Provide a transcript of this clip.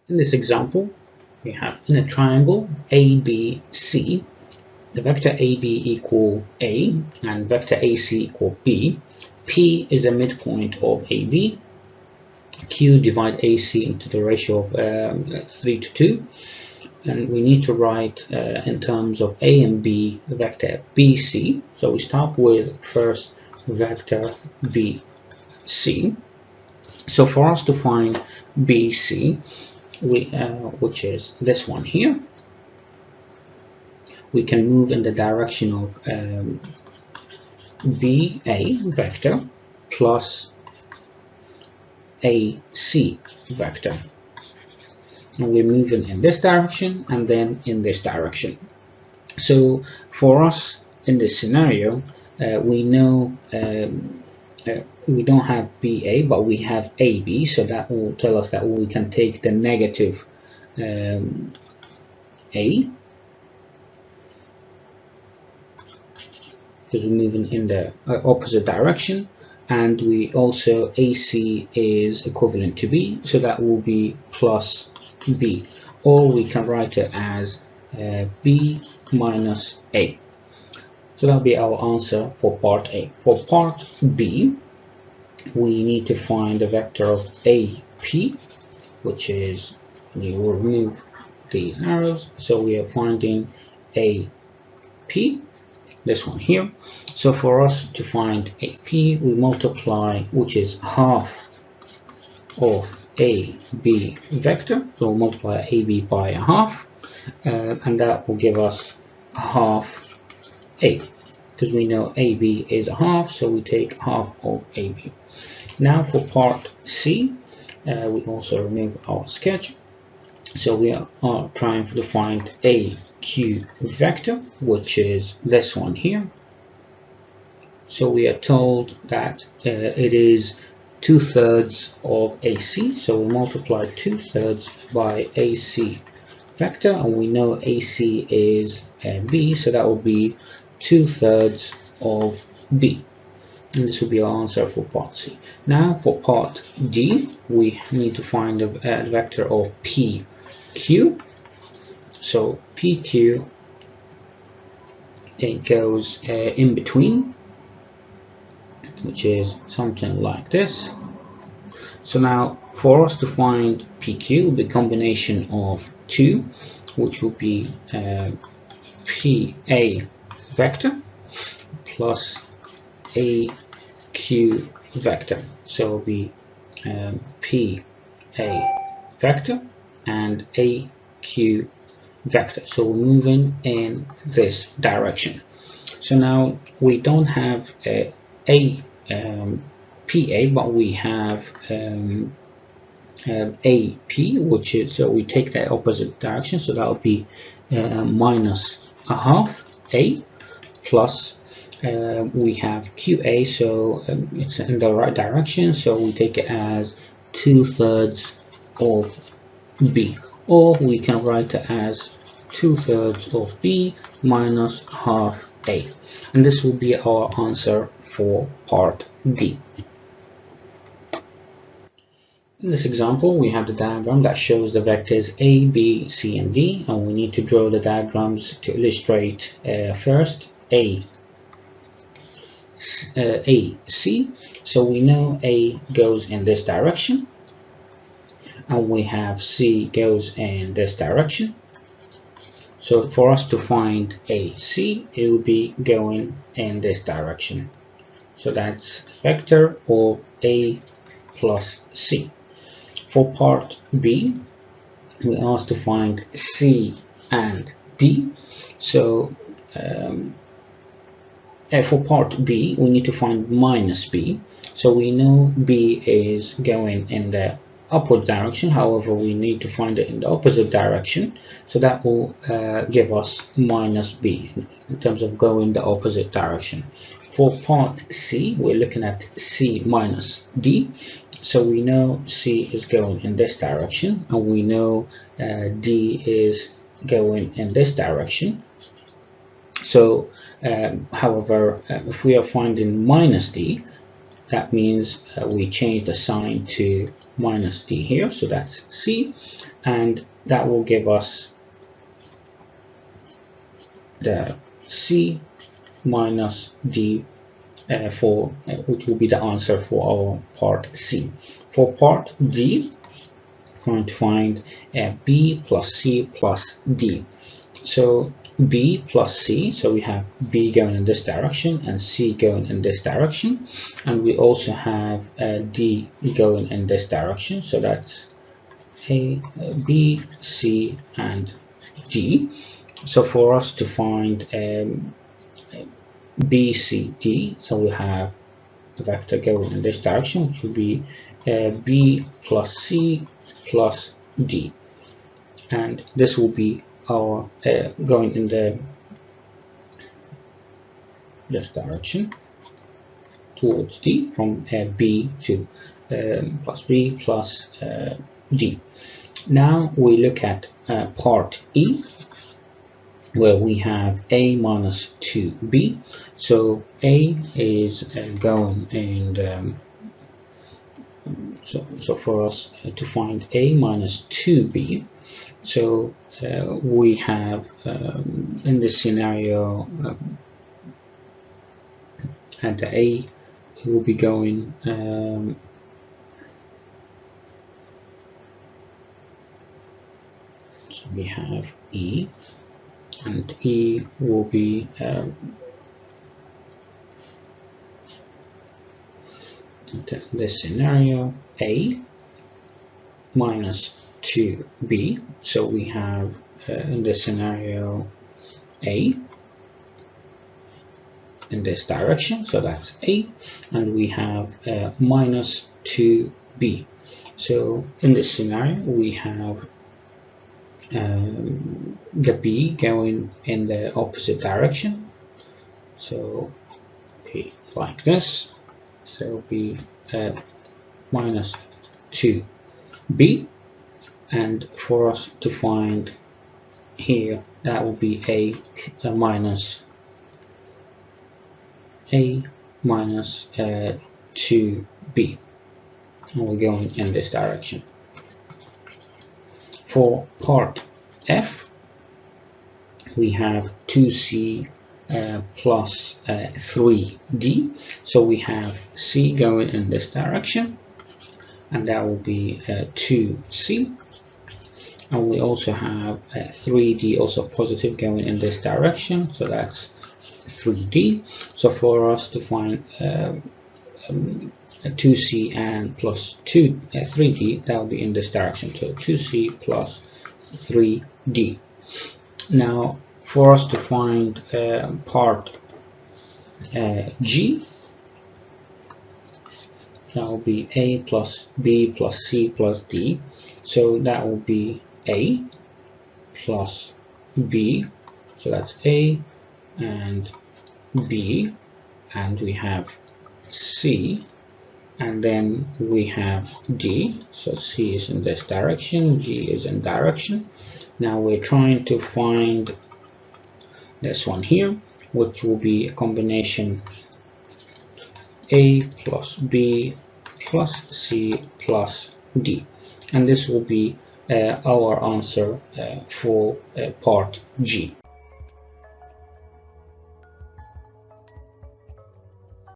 In this example, we have in a triangle ABC, the vector AB equal A and vector AC equal B. P is a midpoint of AB. Q divide AC into the ratio of 3 to 2. And we need to write in terms of A and B the vector BC. So we start with first vector BC. So for us to find BC, which is this one here, we can move in the direction of BA vector plus AC vector. And we're moving in this direction and then in this direction. So for us in this scenario, we know we don't have BA, but we have AB, so that will tell us that we can take the negative A, because we're moving in the opposite direction, and we also AC is equivalent to B, so that will be plus B, or we can write it as B minus A. So that'll be our answer for part A. For part B, we need to find the vector of AP, which is, you will remove these arrows, so we are finding AP, this one here. So for us to find AP, we multiply, which is half of AB vector, so we'll multiply AB by a half, and that will give us half A, because we know AB is a half, so we take half of AB. Now for part C, we also remove our sketch, so we are trying to find AQ vector, which is this one here. So we are told that it is 2/3 of AC, so we multiply 2/3 by AC vector, and we know AC is B, so that will be 2/3 of B, and this will be our answer for part C. Now for part D, we need to find a vector of PQ. So PQ, it goes in between, which is something like this. So now for us to find PQ, the combination of 2, which will be PA vector plus AQ vector, so it will be PA vector and AQ vector, so we're moving in this direction. So now we don't have PA, but we have AP, which is, so we take the opposite direction, so that will be minus a half A, plus we have QA, so it's in the right direction, so we take it as 2/3 of B, or we can write it as 2/3 of B minus half A, and this will be our answer for part D. In this example, we have the diagram that shows the vectors A, B, C, and D, and we need to draw the diagrams to illustrate first AC. So we know A goes in this direction, and we have C goes in this direction. So for us to find AC, it will be going in this direction. So that's vector of A plus C. For part B, we asked to find C and D. So for part B, we need to find minus B. So we know B is going in the upward direction, however we need to find it in the opposite direction, so that will give us minus B in terms of going the opposite direction. For part C, we're looking at C minus D, so we know C is going in this direction, and we know D is going in this direction. So however, if we are finding minus D, that means we change the sign to minus d here, so that's C, and that will give us the C minus D which will be the answer for our part C. For part D, we're going to find B plus C plus D. So B plus C, so we have B going in this direction and C going in this direction, and we also have D going in this direction, so that's B, C, and D. So for us to find B, C, D, so we have the vector going in this direction, which will be B plus C plus D, and this will be our going in this direction towards D, from B to plus B plus D. Now we look at part E, where we have A minus 2B. So A is going in so for us to find A minus 2B, so we have in this scenario at the A will be going so we have E, and E will be this scenario A minus 2B. So we have in this scenario A in this direction, so that's A, and we have minus 2B. So in this scenario we have the B going in the opposite direction, so be like this, so be minus 2B, and for us to find here, that will be A minus 2B, and we're going in this direction. For part F, we have 2C plus 3D, so we have C going in this direction, and that will be 2C, and we also have 3D also positive going in this direction, so that's 3D. So for us to find 2C and plus 3D, that will be in this direction, so 2C plus 3D. Now for us to find part G, that will be A plus B plus C plus D, so that will be A plus B, so that's A and B, and we have C, and then we have D, so C is in this direction, D is in direction. Now we're trying to find this one here, which will be a combination A plus B plus C plus D, and this will be our answer for part G.